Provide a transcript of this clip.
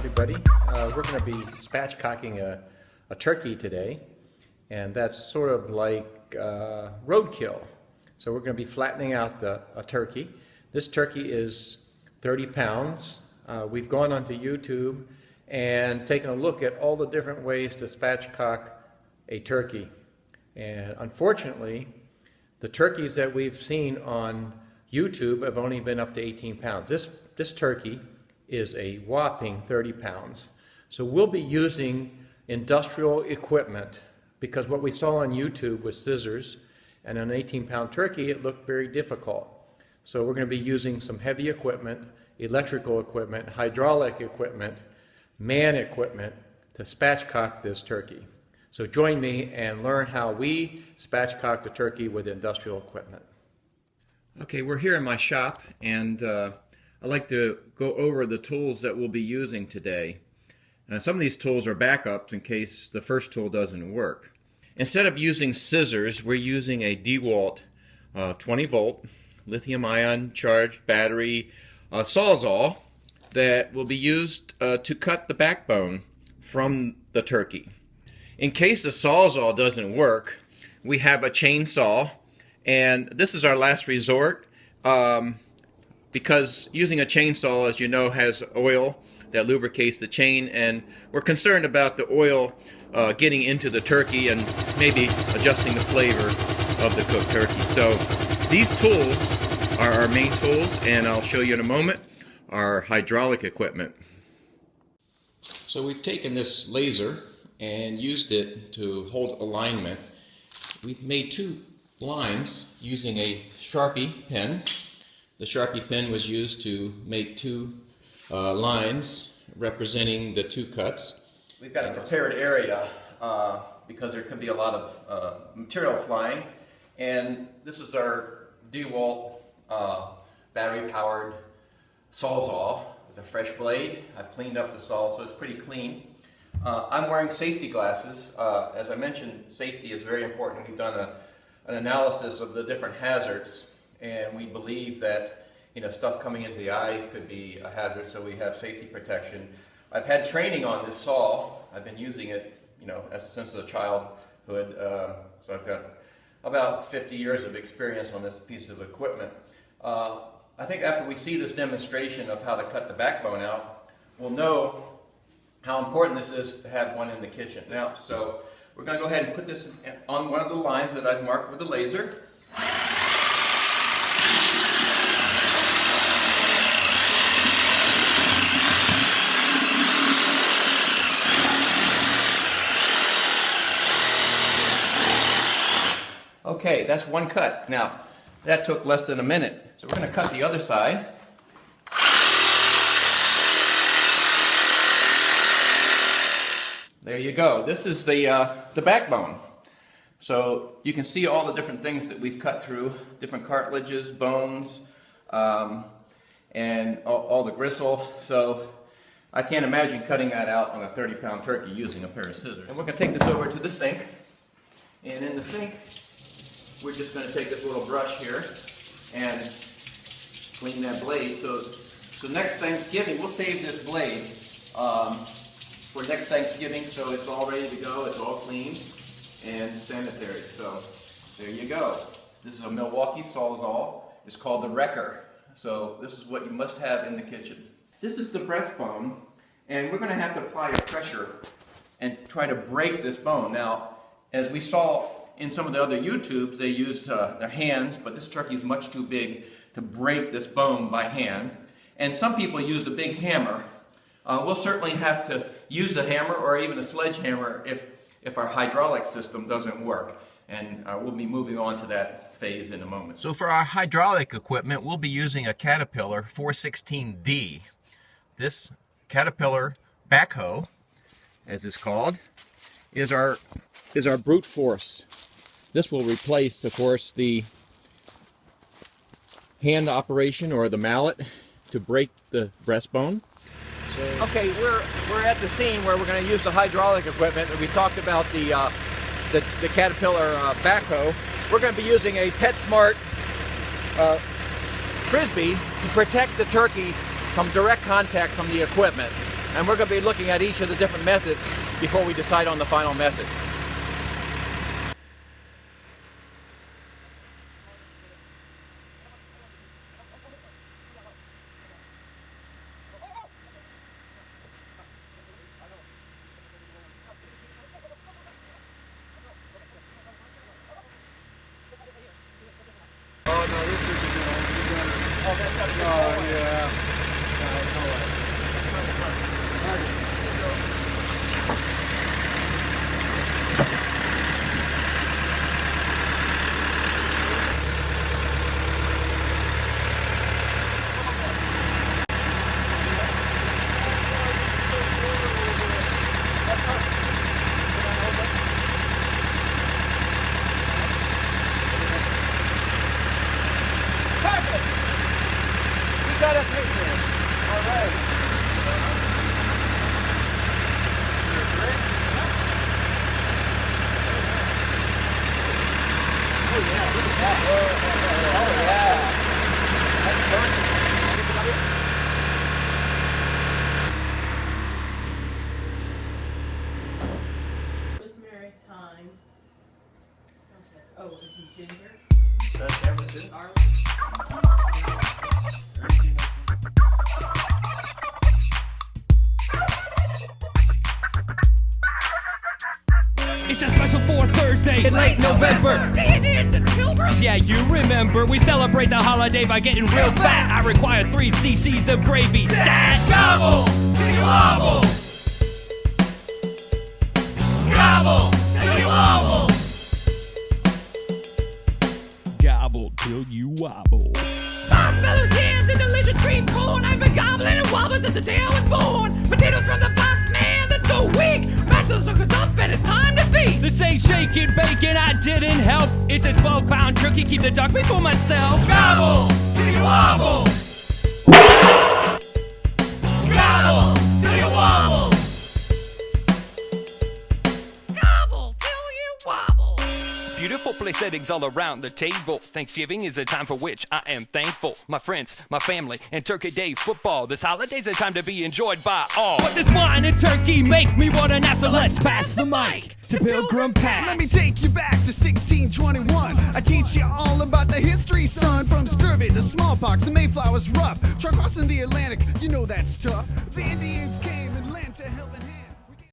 everybody. We're going to be spatchcocking a turkey today, and that's sort of like roadkill. So we're going to be flattening out a turkey. This turkey is 30 pounds. We've gone onto YouTube and taken a look at all the different ways to spatchcock a turkey. And unfortunately, the turkeys that we've seen on YouTube have only been up to 18 pounds. This turkey is a whopping 30 pounds. So we'll be using industrial equipment, because what we saw on YouTube was scissors, and an 18-pound turkey, it looked very difficult. So we're going to be using some heavy equipment, electrical equipment, hydraulic equipment, man equipment to spatchcock this turkey. So join me and learn how we spatchcock the turkey with industrial equipment. Okay, we're here in my shop, and I'd like to go over the tools that we'll be using today. Some of these tools are backups in case the first tool doesn't work. Instead of using scissors, we're using a DeWalt 20-volt lithium-ion charged battery sawzall that will be used to cut the backbone from the turkey. In case the sawzall doesn't work, we have a chainsaw, and this is our last resort. Because using a chainsaw, as you know, has oil that lubricates the chain, and we're concerned about the oil getting into the turkey and maybe adjusting the flavor of the cooked turkey. So these tools are our main tools, and I'll show you in a moment our hydraulic equipment. So we've taken this laser and used it to hold alignment. We've made two lines using a Sharpie pen. The Sharpie pen was used to make two lines representing the two cuts. We've got a prepared area because there could be a lot of material flying, and this is our DeWalt battery-powered sawzall with a fresh blade. I've cleaned up the saw, so it's pretty clean. I'm wearing safety glasses. As I mentioned, safety is very important. We've done an analysis of the different hazards, and we believe that, you know, stuff coming into the eye could be a hazard, so we have safety protection. I've had training on this saw. I've been using it, you know, since a childhood, so I've got about 50 years of experience on this piece of equipment. I think after we see this demonstration of how to cut the backbone out, we'll know how important this is to have one in the kitchen. Now, so we're going to go ahead and put this on one of the lines that I've marked with the laser. Okay, that's one cut. Now, that took less than a minute. So we're going to cut the other side. There you go. This is the backbone. So you can see all the different things that we've cut through, different cartilages, bones, and all the gristle. So I can't imagine cutting that out on a 30-pound turkey using a pair of scissors. And we're going to take this over to the sink. And in the sink, we're just going to take this little brush here and clean that blade. So next Thanksgiving, we'll save this blade for next Thanksgiving, so it's all ready to go, it's all clean and sanitary. So there you go. This is a Milwaukee sawzall. It's called the Wrecker. So this is what you must have in the kitchen. This is the breastbone, and we're going to have to apply a pressure and try to break this bone. Now, as we saw in some of the other YouTubes, they used their hands, but this turkey is much too big to break this bone by hand. And some people used a big hammer. We'll certainly have to use the hammer or even a sledgehammer if our hydraulic system doesn't work. And we'll be moving on to that phase in a moment. So for our hydraulic equipment, we'll be using a Caterpillar 416D. This Caterpillar backhoe, as it's called, is our brute force. This will replace, of course, the hand operation or the mallet to break the breastbone. Okay, we're at the scene where we're going to use the hydraulic equipment. We talked about the Caterpillar backhoe. We're going to be using a PetSmart Frisbee to protect the turkey from direct contact from the equipment. And we're going to be looking at each of the different methods before we decide on the final method. Oh, no, this is Oh, that's got to be yeah. Perfect! We got a picture. All right. Oh yeah, look at that. Oh yeah. That's perfect. Rosemary, thyme. Oh, and some ginger. That's Garlic. It's a special for Thursday in late November. The Indians and Pilgrims. Yeah, you remember. We celebrate the holiday by getting real fat. I require 3 cc's of gravy. Stat! Gobble! Till you wobble! Gobble! Till you wobble! Gobble till you wobble. Marshmallows, yams, and delicious cream corn. I've been gobbling and wobbling since the day I was born. Potatoes from the box, man, that's so weak. Mash those suckers up and it's time to feast. This ain't shaking bacon, I didn't help. It's a 12-pound turkey, keep the duck before myself. Gobble till you wobble. Gobble till you wobble. Gobble till you wobble. Beautiful place settings all around the table. Thanksgiving is a time for which I am thankful. My friends, my family, and Turkey Day football. This holiday's a time to be enjoyed by all. But this wine and turkey make me want to nap, so let's pass the mic to Pilgrim Pat. Let me take you back to 1621. I teach you all about the history, son. From scurvy to smallpox and Mayflower's rough. Try crossing the Atlantic, you know that's tough. The Indians came and lent to help.